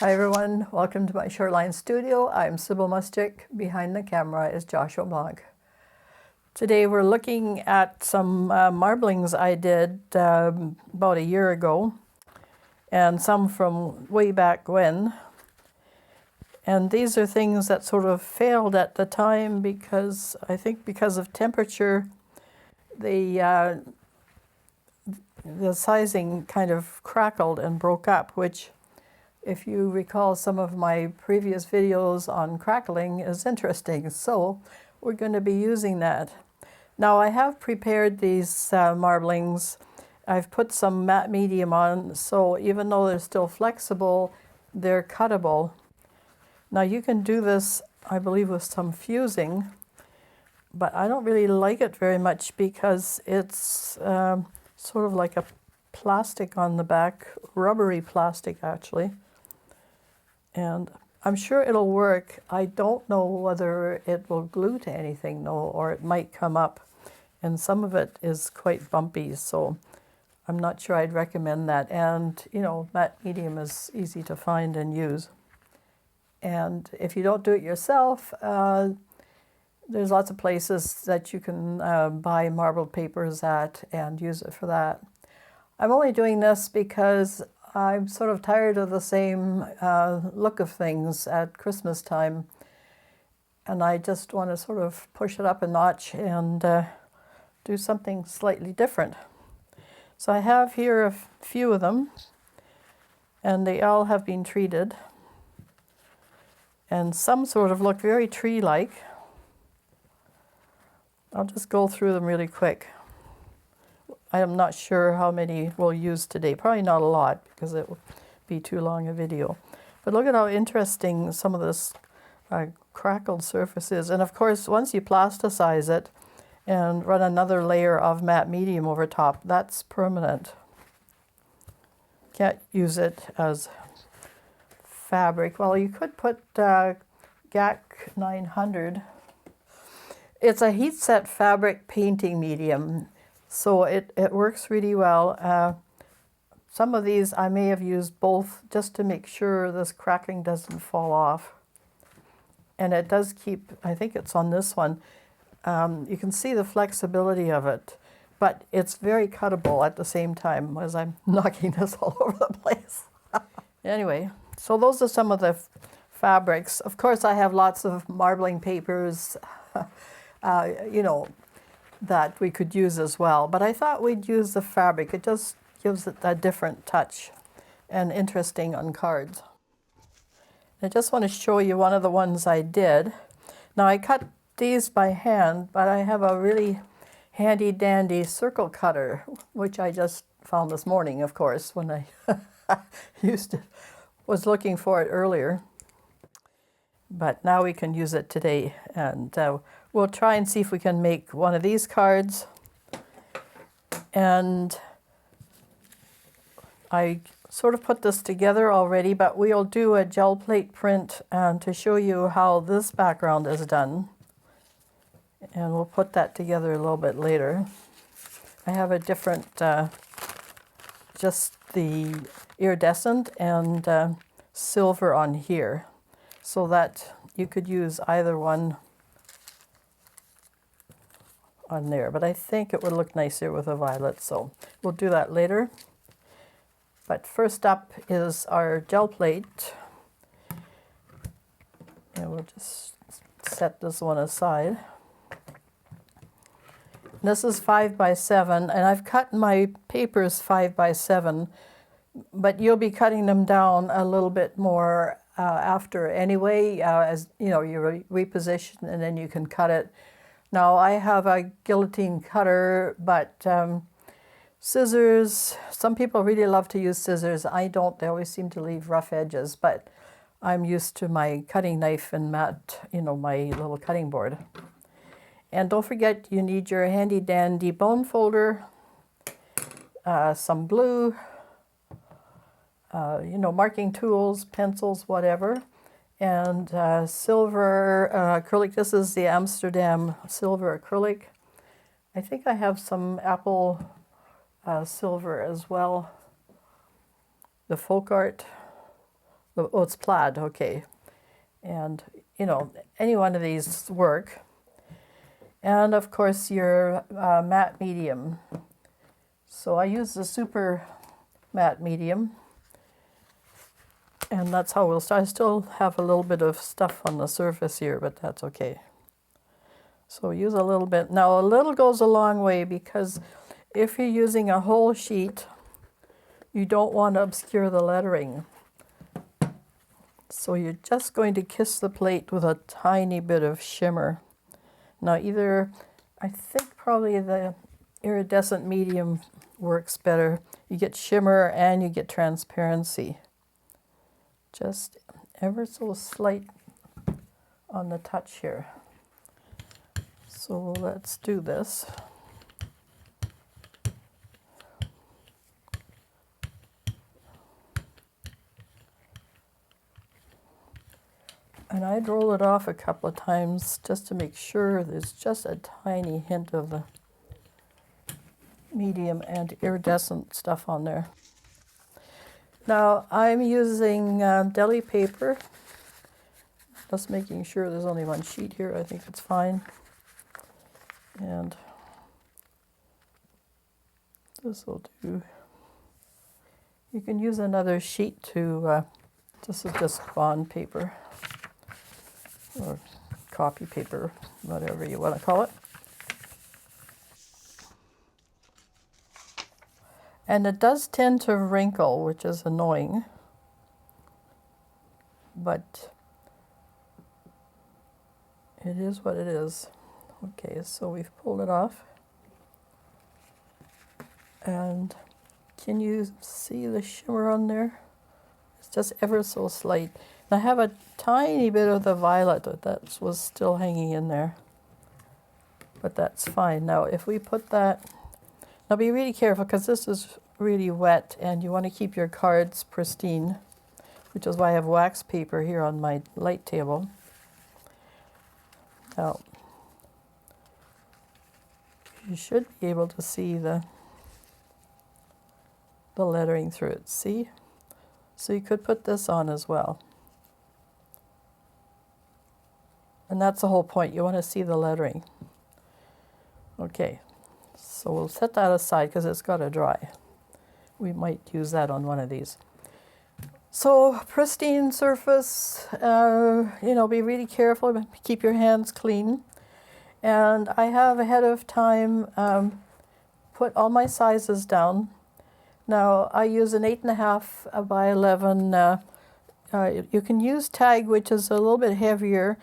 Hi everyone, welcome to my Shoreline Studio. I'm Sybille Muschik. Behind the camera is Joshua Blanc. Today we're looking at some marblings I did about a year ago, and some from way back when. And these are things that sort of failed at the time because I think because of temperature, the sizing kind of crackled and broke up, which, if you recall some of my previous videos on crackling, is interesting. So we're going to be using that. Now I have prepared these marblings. I've put some matte medium on, so even though they're still flexible, they're cuttable. Now you can do this, I believe, with some fusing, but I don't really like it very much because it's sort of like a plastic on the back, rubbery plastic actually. And I'm sure it'll work. I don't know whether it will glue to anything though, or it might come up. And some of it is quite bumpy, so I'm not sure I'd recommend that. And, you know, matte medium is easy to find and use. And if you don't do it yourself, there's lots of places that you can buy marbled papers at and use it for that. I'm only doing this because I'm sort of tired of the same look of things at Christmas time, and I just want to sort of push it up a notch and do something slightly different. So I have here a few of them, and they all have been treated, and some sort of look very tree-like. I'll just go through them really quick. I am not sure how many we'll use today. Probably not a lot because it will be too long a video. But look at how interesting some of this crackled surface is. And of course, once you plasticize it and run another layer of matte medium over top, that's permanent. Can't use it as fabric. Well, you could put GAC 900. It's a heat set fabric painting medium. So it works really well. Some of these I may have used both just to make sure this cracking doesn't fall off. And it does keep, I think it's on this one, you can see the flexibility of it, but it's very cuttable at the same time as I'm knocking this all over the place. Anyway, so those are some of the fabrics. Of course, I have lots of marbling papers, you know, that we could use as well, but I thought we'd use the fabric. It just gives it a different touch and interesting on cards. I just want to show you one of the ones I did. Now I cut these by hand, but I have a really handy dandy circle cutter, which I just found this morning, of course, when I was looking for it earlier. But now we can use it today, and we'll try and see if we can make one of these cards. And I sort of put this together already, but we'll do a gel plate print to show you how this background is done. And we'll put that together a little bit later. I have a different, just the iridescent and silver on here, so that you could use either one on there, but I think it would look nicer with a violet, so we'll do that later. But first up is our gel plate, and we'll just set this one aside. This is 5 by 7, and I've cut my papers 5 by 7, but you'll be cutting them down a little bit more after anyway, as you know, you reposition and then you can cut it. Now I have a guillotine cutter, but scissors, some people really love to use scissors. I don't, they always seem to leave rough edges, but I'm used to my cutting knife and matte, you know, my little cutting board. And don't forget, you need your handy dandy bone folder, some glue, you know, marking tools, pencils, whatever. And silver acrylic. This is the Amsterdam silver acrylic. I think I have some apple silver as well. The folk art Oh, it's plaid, okay. And, you know, any one of these work. And of course your matte medium. So I use the super matte medium. And that's how we'll start. I still have a little bit of stuff on the surface here, but that's okay. So use a little bit. Now a little goes a long way, because if you're using a whole sheet, you don't want to obscure the lettering. So you're just going to kiss the plate with a tiny bit of shimmer. Now either, I think probably the iridescent medium works better. You get shimmer and you get transparency. Just ever so slight on the touch here. So let's do this. And I'd roll it off a couple of times just to make sure there's just a tiny hint of the medium and iridescent stuff on there. Now I'm using deli paper, just making sure there's only one sheet here. I think it's fine. And this will do. You can use another sheet to, this is just bond paper, or copy paper, whatever you want to call it. And it does tend to wrinkle, which is annoying, but it is what it is. Okay, so we've pulled it off. And can you see the shimmer on there? It's just ever so slight. And I have a tiny bit of the violet that was still hanging in there, but that's fine. Now if we put that, now be really careful, because this is really wet and you want to keep your cards pristine, which is why I have wax paper here on my light table. Now you should be able to see the lettering through it, see? So you could put this on as well. And that's the whole point, you want to see the lettering. Okay, so we'll set that aside because it's got to dry. We might use that on one of these. So pristine surface, you know, be really careful, keep your hands clean. And I have ahead of time put all my sizes down. Now I use an 8.5 by 11. You can use tag, which is a little bit heavier,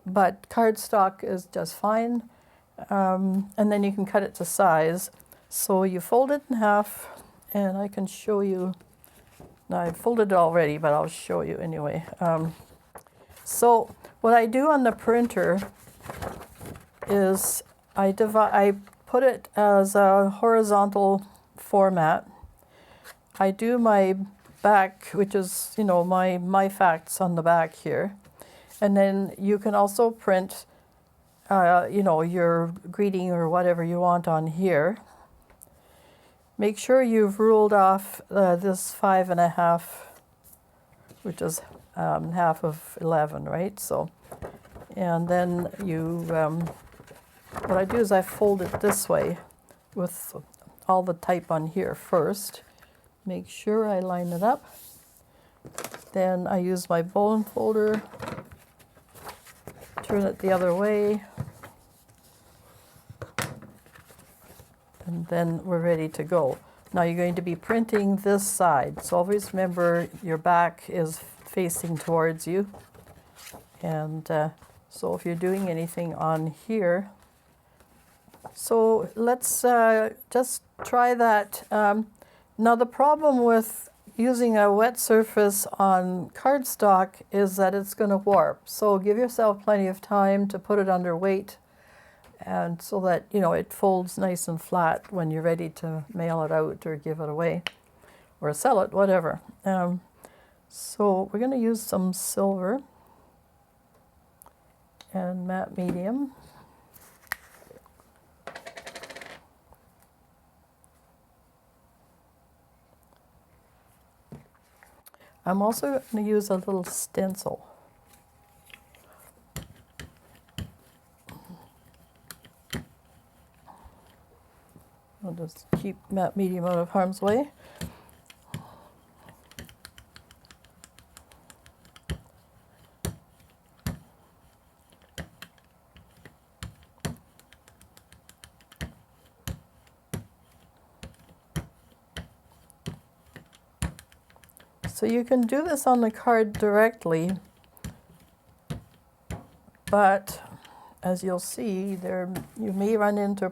but cardstock is just fine. And then you can cut it to size. So you fold it in half, and I can show you. Now I've folded it already, but I'll show you anyway. So what I do on the printer is I put it as a horizontal format. I do my back, which is, you know, my facts on the back here. And then you can also print, you know, your greeting or whatever you want on here. Make sure you've ruled off this 5.5, which is half of 11, right? So, and then you, what I do is I fold it this way with all the type on here first. Make sure I line it up. Then I use my bone folder, turn it the other way, and then we're ready to go. Now you're going to be printing this side, so always remember your back is facing towards you. And so if you're doing anything on here, so let's just try that. Now the problem with using a wet surface on cardstock is that it's going to warp. So give yourself plenty of time to put it under weight, and so that, you know, it folds nice and flat when you're ready to mail it out or give it away or sell it, whatever. So we're going to use some silver and matte medium. I'm also going to use a little stencil. I'll just keep that medium out of harm's way. So you can do this on the card directly, but as you'll see, you may run into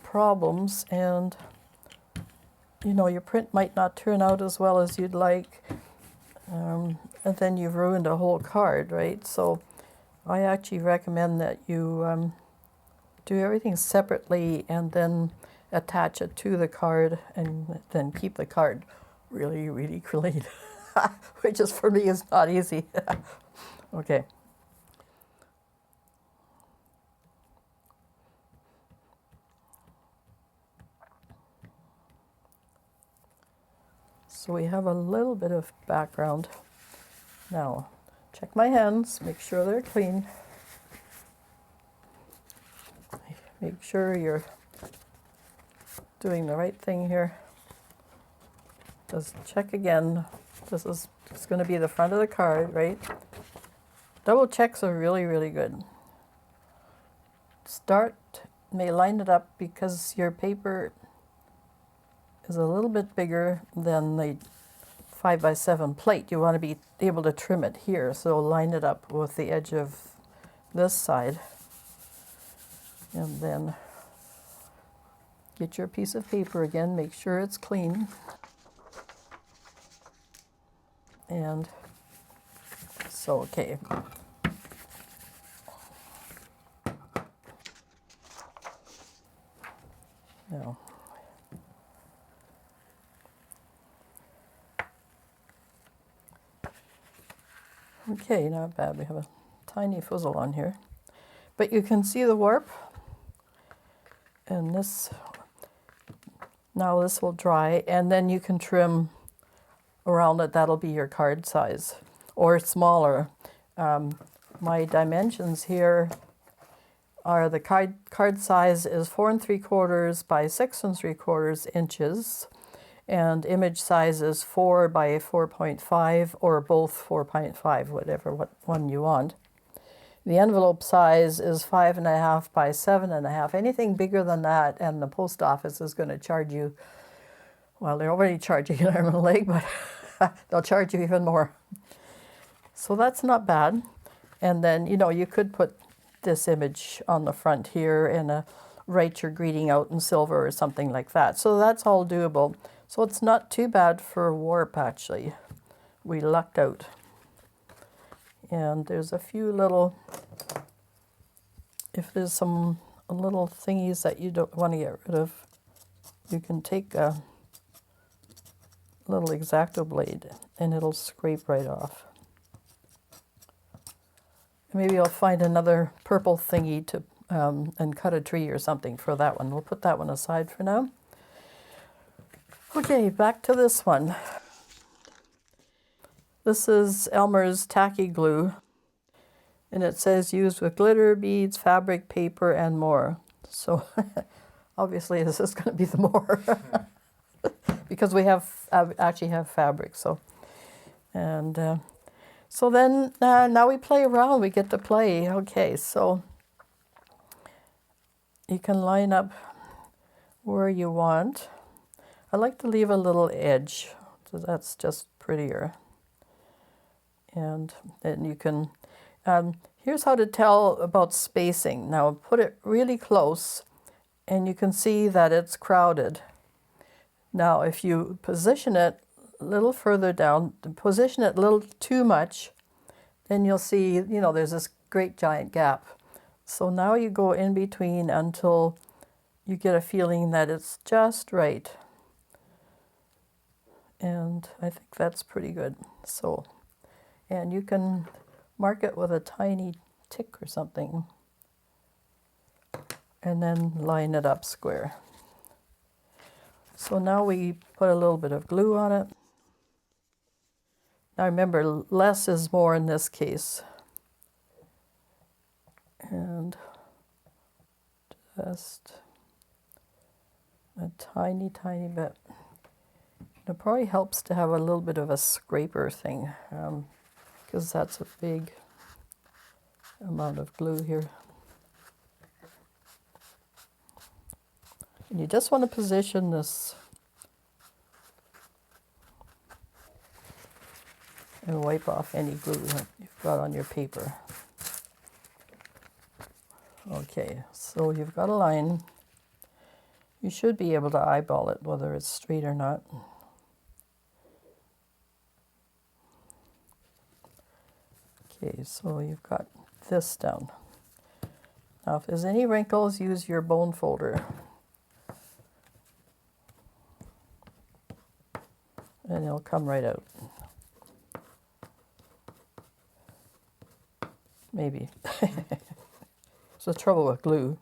problems, and your print might not turn out as well as you'd like, and then you've ruined a whole card, right? So I actually recommend that you do everything separately and then attach it to the card, and then keep the card really, really clean, which is, for me, is not easy. Okay. So we have a little bit of background. Now, check my hands, make sure they're clean. Make sure you're doing the right thing here. Just check again. This is going to be the front of the card, right? Double checks are really, really good. May line it up because your paper is a little bit bigger than the 5x7 plate. You want to be able to trim it here, so line it up with the edge of this side. And then get your piece of paper again, make sure it's clean. And so, okay. Now, okay, not bad. We have a tiny fuzzle on here. But you can see the warp. And now this will dry, and then you can trim around it. That'll be your card size, or smaller. My dimensions here are the card size is 4 3/4 by 6 3/4 inches, and image size is 4 by 4.5, or both 4.5, whatever one you want. The envelope size is 5.5 by 7.5. Anything bigger than that, and the post office is going to charge you, well, they're already charging an arm and a leg, but they'll charge you even more. So that's not bad. And then, you could put this image on the front here and write your greeting out in silver or something like that. So that's all doable. So it's not too bad for warp, actually. We lucked out. And there's a few little, if there's some little thingies that you don't want to get rid of, you can take a little X-Acto blade and it'll scrape right off. Maybe I'll find another purple thingy to and cut a tree or something for that one. We'll put that one aside for now. Okay, back to this one. This is Elmer's tacky glue, and it says used with glitter, beads, fabric, paper, and more. So obviously this is going to be the more because we actually have fabric. So, and so then now we play around. We get to play. Okay, so you can line up where you want. I like to leave a little edge, so that's just prettier. And then you can, here's how to tell about spacing. Now put it really close and you can see that it's crowded. Now if you position it a little further down, position it a little too much, then you'll see, there's this great giant gap. So now you go in between until you get a feeling that it's just right. And I think that's pretty good. So. And you can mark it with a tiny tick or something, and then line it up square. So now we put a little bit of glue on it. Now remember, less is more in this case. And just a tiny, tiny bit. It probably helps to have a little bit of a scraper thing, because that's a big amount of glue here. And you just want to position this and wipe off any glue that you've got on your paper. Okay, so you've got a line. You should be able to eyeball it, whether it's straight or not. Okay, so you've got this down. Now, if there's any wrinkles, use your bone folder. And it'll come right out. Maybe. It's the trouble with glue.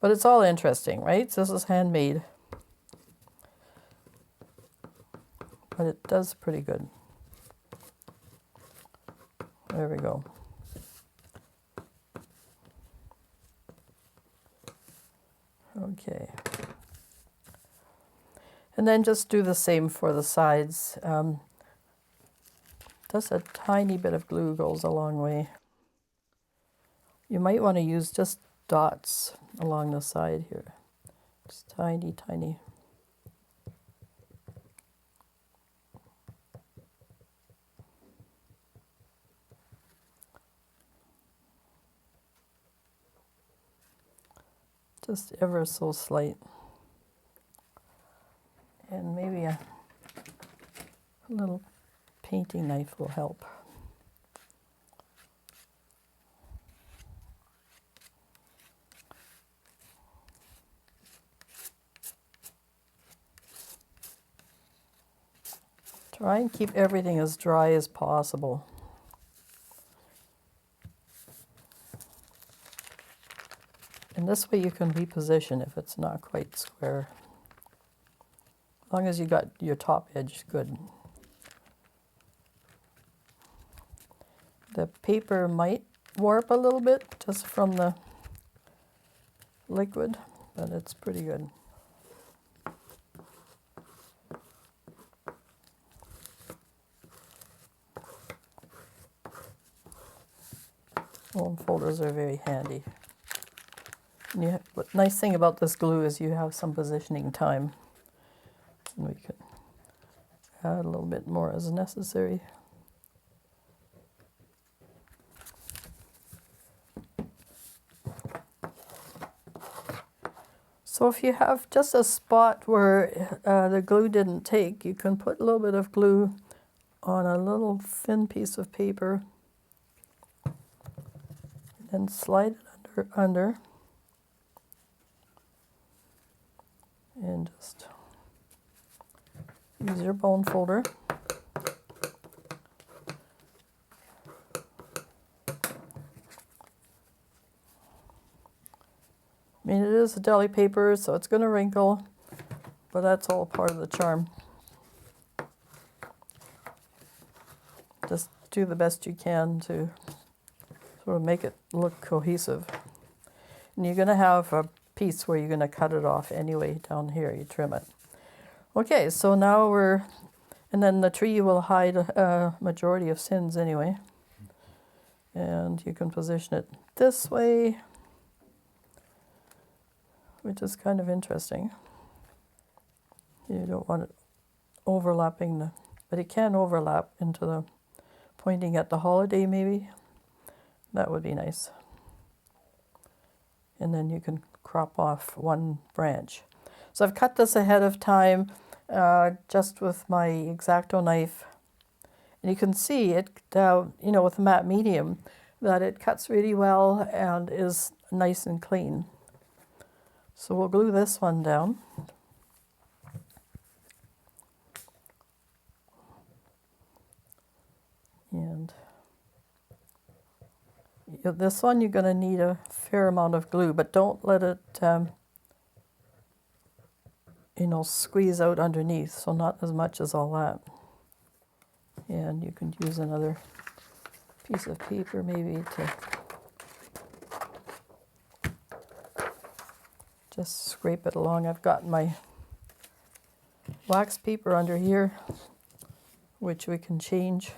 But it's all interesting, right? This is handmade. But it does pretty good. There we go. Okay. And then just do the same for the sides. Just a tiny bit of glue goes a long way. You might want to use just dots along the side here. Just tiny, tiny. Just ever so slight. And maybe a little painting knife will help. Try and keep everything as dry as possible. And this way you can reposition if it's not quite square. As long as you got your top edge good. The paper might warp a little bit just from the liquid, but it's pretty good. Bone folders are very handy. And the nice thing about this glue is you have some positioning time. And we can add a little bit more as necessary. So if you have just a spot where the glue didn't take, you can put a little bit of glue on a little thin piece of paper and slide it under and just use your bone folder. I mean, it is a deli paper, so it's going to wrinkle, but that's all part of the charm. Just do the best you can to sort of make it look cohesive. And you're going to have a piece where you're going to cut it off anyway down here. You trim it. Okay, so now and then the tree will hide a majority of sins anyway. And you can position it this way, which is kind of interesting. You don't want it overlapping, but it can overlap into the pointing at the holiday maybe. That would be nice. And then you can crop off one branch. So I've cut this ahead of time just with my X-Acto knife. And you can see it, with the matte medium, that it cuts really well and is nice and clean. So we'll glue this one down. And this one you're going to need a fair amount of glue, but don't let it, squeeze out underneath, so not as much as all that. And you can use another piece of paper maybe to just scrape it along. I've got my wax paper under here, which we can change.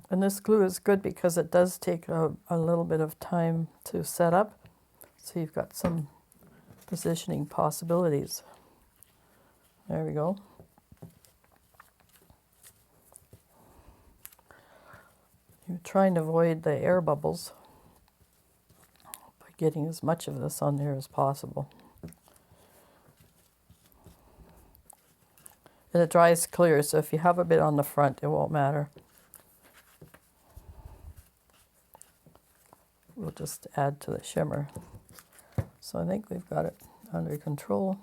And this glue is good because it does take a little bit of time to set up. So you've got some positioning possibilities. There we go. You're trying to avoid the air bubbles by getting as much of this on there as possible. And it dries clear, so if you have a bit on the front, it won't matter. We'll just add to the shimmer. So I think we've got it under control.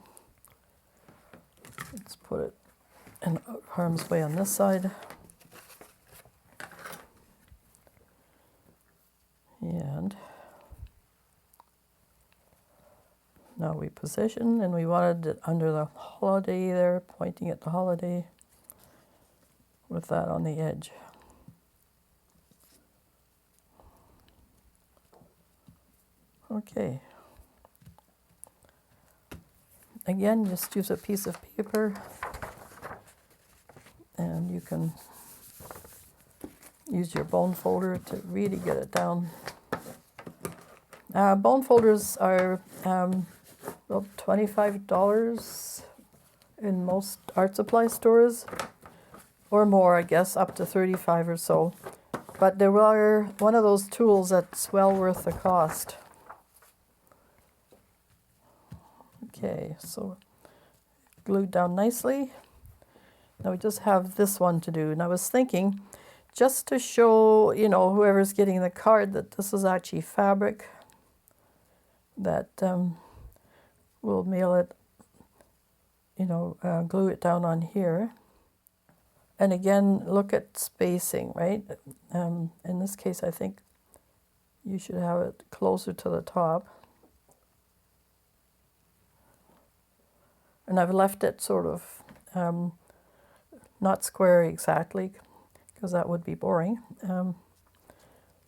Let's put it in harm's way on this side. And now we position, and we wanted it under the holiday there, pointing at the holiday with that on the edge. Okay. Again, just use a piece of paper, and you can use your bone folder to really get it down. Bone folders are about $25 in most art supply stores, or more, I guess, up to $35 or so. But there are one of those tools that's well worth the cost. Okay, so glued down nicely. Now we just have this one to do. And I was thinking, just to show, you know, whoever's getting the card that this is actually fabric, that we'll mail it, you know, glue it down on here. And again, look at spacing, right? In this case, I think you should have it closer to the top. And I've left it sort of not square exactly, because that would be boring.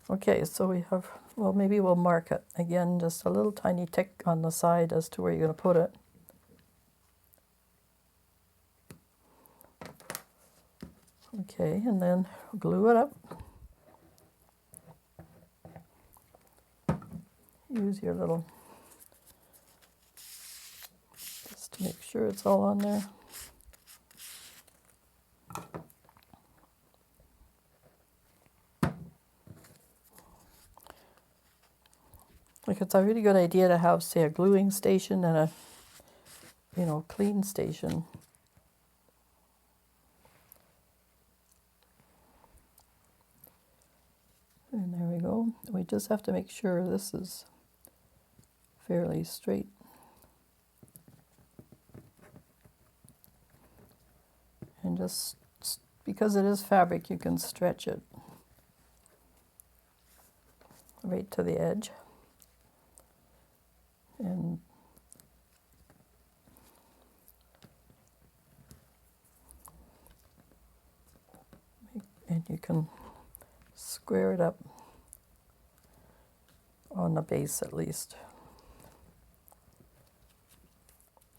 Okay, so we have, well, maybe we'll mark it. Again, just a little tiny tick on the side as to where you're going to put it. Okay, and then glue it up. Use your little, just to make sure it's all on there. Like, it's a really good idea to have, say, a gluing station and a, you know, clean station. And there we go. We just have to make sure this is fairly straight. And just, because it is fabric, you can stretch it right to the edge. And you can square it up on the base at least.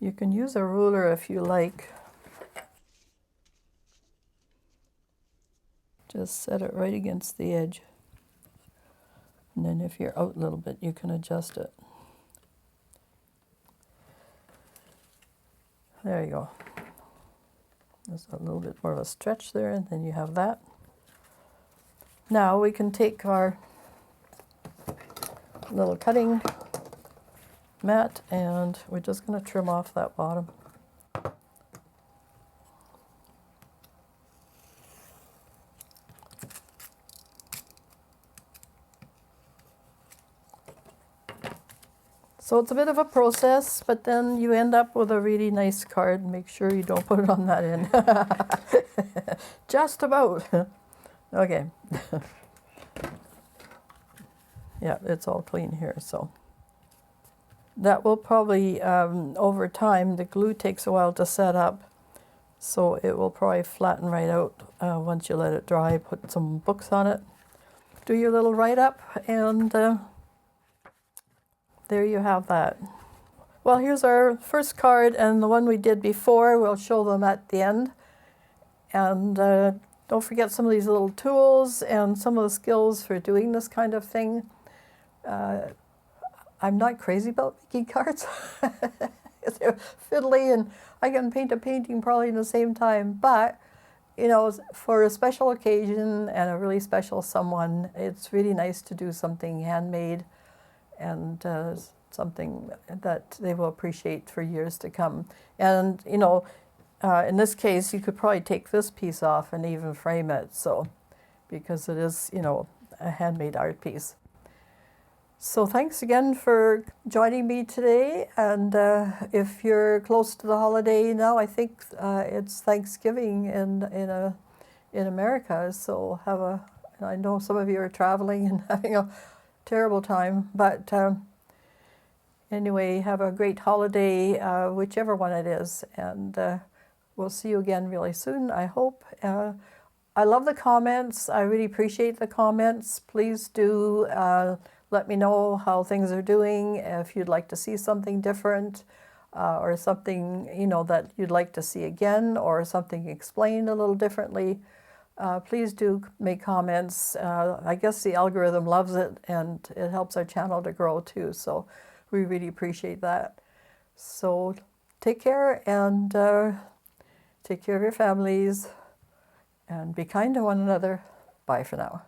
You can use a ruler if you like. Just set it right against the edge. And then if you're out a little bit, you can adjust it. There you go. There's a little bit more of a stretch there, and then you have that. Now we can take our little cutting mat, and we're just going to trim off that bottom. So it's a bit of a process, but then you end up with a really nice card. Make sure you don't put it on that end. Just about. Okay. Yeah, it's all clean here, so that will probably, over time, the glue takes a while to set up, so it will probably flatten right out once you let it dry. Put some books on it. Do your little write-up, and there you have that. Well, here's our first card, and the one we did before, we'll show them at the end. And don't forget some of these little tools and some of the skills for doing this kind of thing. I'm not crazy about making cards. They're fiddly, and I can paint a painting probably in the same time. But, you know, for a special occasion and a really special someone, it's really nice to do something handmade and something that they will appreciate for years to come. And, you know, in this case, you could probably take this piece off and even frame it, so, because it is, you know, a handmade art piece. So thanks again for joining me today, and if you're close to the holiday now, I think it's Thanksgiving in America, so I know some of you are traveling and having a terrible time, but anyway, have a great holiday, whichever one it is, and we'll see you again really soon, I hope. I love the comments. I really appreciate the comments. Please do let me know how things are doing, if you'd like to see something different, or something, you know, that you'd like to see again, or something explained a little differently. Please do make comments. I guess the algorithm loves it, and it helps our channel to grow too, so we really appreciate that. So take care, and take care of your families, and be kind to one another. Bye for now.